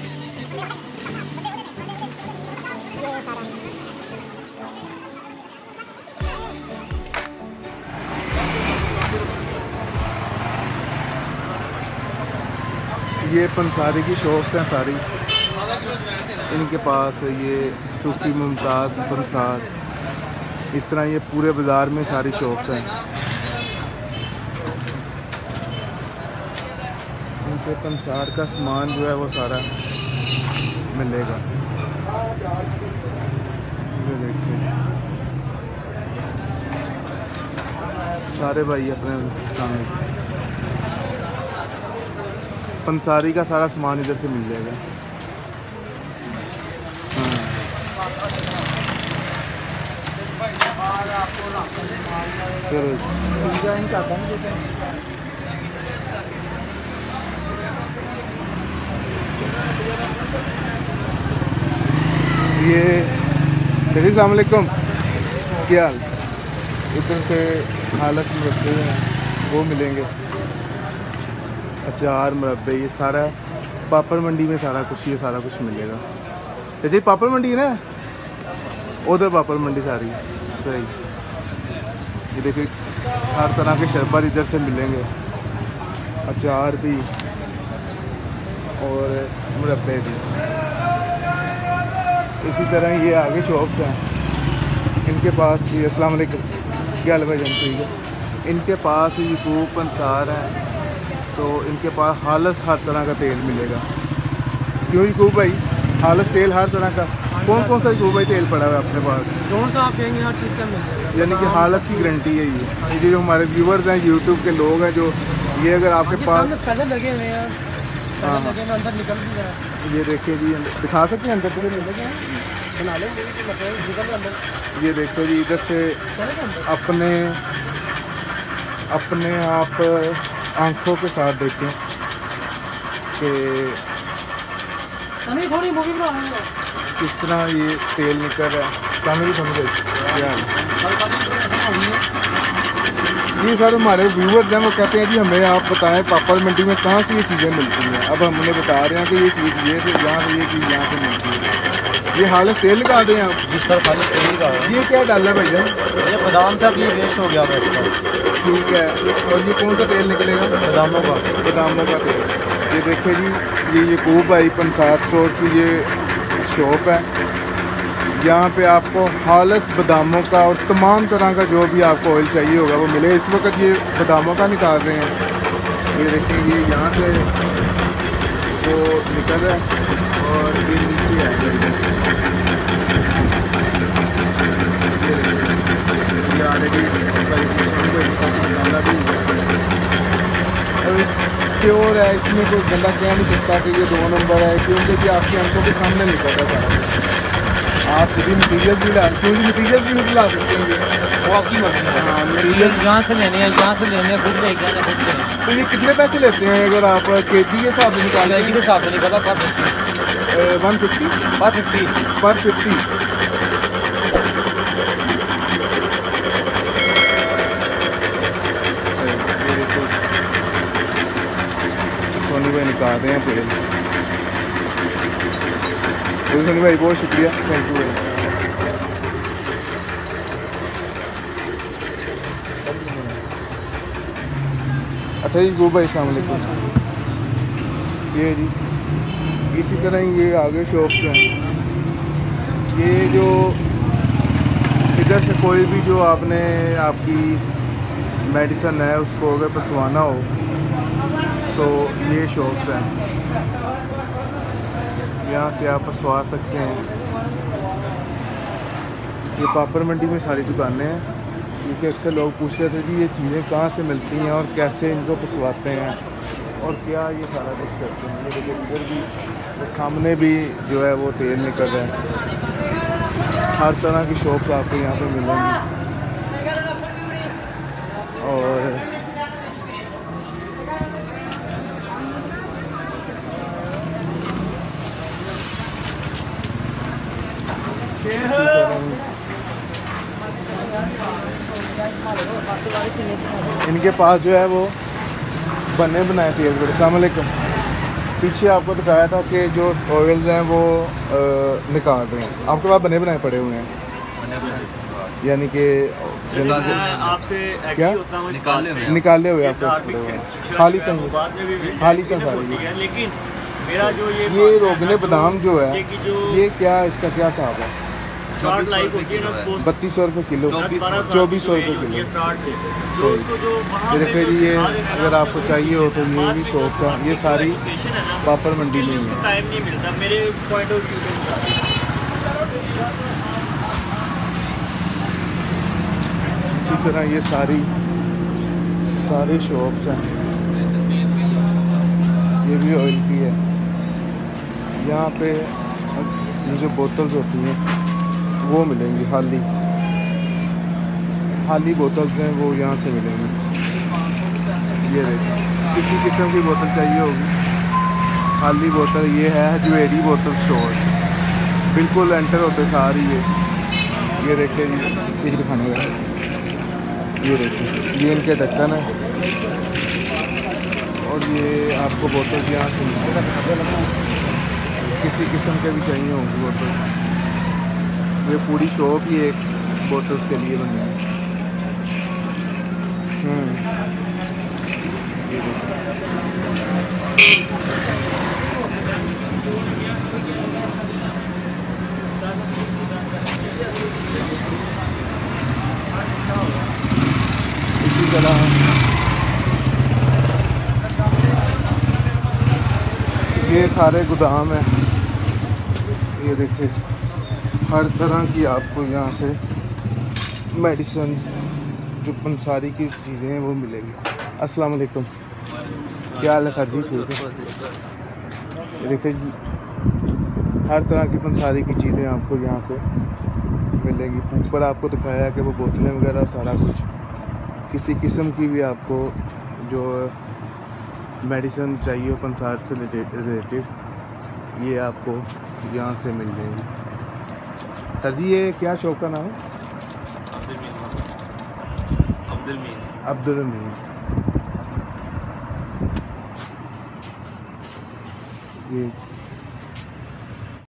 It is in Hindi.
ये पंसारी की शॉप्स हैं सारी। इनके पास ये सूफी मुमताज़ पंसार, इस तरह ये पूरे बाज़ार में सारी शॉप्स हैं। इनसे पंसार का सामान जो है वो सारा मिलेगा। ये देखिए सारे भाई अपने सामने पंसारी का सारा सामान इधर से मिल जाएगा। चलो ये अस्सलाम वालेकुम, क्या हाल? इधर से हालत में बच्चे हैं वो मिलेंगे। अचार मुरब्बे ये सारा पापड़ मंडी में सारा कुछ, ये सारा कुछ मिलेगा। जी पापड़ मंडी है ना, उधर पापड़ मंडी सारी सही। ये देखिए हर तरह के शरबत इधर से मिलेंगे, अचार भी और मुरब्बे भी। इसी तरह ये आगे शॉप्स हैं इनके पास। ये अस्सलाम वालेकुम, क्या हाल भाई? ठीक है। इनके पास यकूब पंसार है, तो इनके पास हालस हर तरह का तेल मिलेगा। क्यों यकूब भाई? हालस तेल हर तरह का। कौन कौन सा यकूब भाई तेल पड़ा हुआ है अपने पास? कौन सा आप कहेंगे हर चीज़ का मिल जाएगा। यानी कि हालस की गारंटी है ये जो हमारे व्यूवर्स हैं, यूट्यूब के लोग हैं, जो ये अगर आपके पास लगे हुए हैं, अंदर निकल भी जाए। ये देखिए जी, दिखा सकते हैं अंदर से बना लें। ये देखो जी, इधर से अपने आप आंखों के साथ देखें कि किस तरह ये तेल निकल रहा है। सामने भी समझ ये सर हमारे व्यूवर्स हैं, वो कहते हैं जी हमें आप बताएं पापड़ मंडी में कहाँ से ये चीज़ें मिलती हैं। अब हम उन्हें बता रहे हैं कि ये चीज़ ये से यहाँ से, ये चीज़ यहाँ से मिलती है। ये हालस तेल निकाल रहे हैं आप? जी सर, हालस तेल निकाल रहे हैं। ये क्या डाला भैया? ये बादाम था, ये वेस्ट हो गया इसका। ठीक है। और ये कौन सा तेल निकलेगा? बादामों का तेल। ये देखिए जी, ये यकूब भाई पंसार स्टोर की ये शॉप है। यहाँ पे आपको हालस बादामों का और तमाम तरह का जो भी आपको ऑयल चाहिए होगा वो मिले। इस वक्त ये बादामों का निकाल रहे हैं। ये देखिए ये यहाँ से वो निकल रहा है और ये नीचे है। ये ऑलरेडी प्योर है, इसमें कोई बंदा कह नहीं सकता कि ये 2 नंबर है, क्योंकि कि आपकी आंखों के सामने निकल रहा है। आप खुद मटीरियल भी ला, क्योंकि मटीरियल भी नहीं ला सकते हैं, वो आपकी मर्जी है। हाँ, मटीरियल जहाँ से लेने हैं, जहाँ से लेने हैं खुद लेके आना खुद लेना। तो ये कितने पैसे लेते हैं अगर आप केजी के हिसाब से निकालें? केजी के हिसाब से निकाला पर 150 पर 50। सोनी भाई निकाल रहे हैं तेल। सोनी भाई बहुत शुक्रिया, थैंक यू भाई। अच्छा जी, गो भाई अस्सलाम वालेकुम। ये जी इसी तरह ही ये आगे शॉप्स हैं। ये जो इधर से कोई भी जो आपने आपकी मेडिसिन है उसको अगर पसवाना हो तो ये शॉप्स हैं, यहाँ से आप पसवा सकते हैं। ये पापड़ मंडी में सारी दुकानें हैं, क्योंकि अक्सर लोग पूछ रहे थे जी ये चीज़ें कहाँ से मिलती हैं और कैसे इनको पसवाते हैं और क्या ये सारा कुछ करते हैं। ये देखिए इधर भी तो सामने भी जो है वो तेल निकल रहा है। हर तरह की शॉप्स आपको यहाँ पे मिलेंगी। और इनके पास जो है वो बने बनाए तेल बड़े। अस्सलाम वालेकुम, पीछे आपको दिखाया था कि जो ऑयल्स हैं वो निकाल रहे हैं, आपके पास बने बनाए पड़े हुए हैं, यानी कि आपसे क्या निकाले हुए आपको पड़े हुए हैं, खाली सन सारे। लेकिन मेरा जो ये रोगने बादाम जो है ये क्या, इसका क्या हिसाब है? 3200 रुपये किलो, 2400 रुपये किलो। मेरे फिर ये अगर आपको चाहिए हो तो ये भी शॉप का, ये सारी पापड़ मंडी में ही है। टाइम नहीं मिलता मेरे पॉइंट ऑफ व्यू से। इसी तरह ये सारी शॉप्स हैं, ये भी ऑयल की है। यहाँ पे ये जो बोतल्स होती हैं वो मिलेंगी, खाली बोतल्स हैं वो यहाँ से मिलेंगी। ये देखिए, किसी किस्म की बोतल चाहिए होगी, खाली बोतल। ये है ज्वेलरी बोतल स्टोर, बिल्कुल एंटर होते सारी ये देखिए जी, एक दिखाने का, ये देखिए ये इनके ढक्कन है और ये आपको बोतल यहाँ से किसी किस्म के भी चाहिए होंगी बोतल। ये पूरी शॉप ही एक बोतल्स के लिए बनी है। ये देखिए इसी तरह ये सारे गोदाम हैं। ये देखिए हर तरह की आपको यहाँ से मेडिसिन, जो पंसारी की चीज़ें हैं वो मिलेगी। अस्सलाम वालेकुम, क्या हाल है सर जी? ठीक है। ये देखिए हर तरह की पंसारी की चीज़ें आपको यहाँ से मिलेंगी। ऊपर आपको दिखाया है कि वो बोतलें वगैरह सारा कुछ, किसी किस्म की भी आपको जो मेडिसिन चाहिए हो पंसार से रिलेटेड ये आपको यहाँ से मिल जाएगी। सर जी ये क्या शॉप का नाम है? अब्दुल अमीन। ये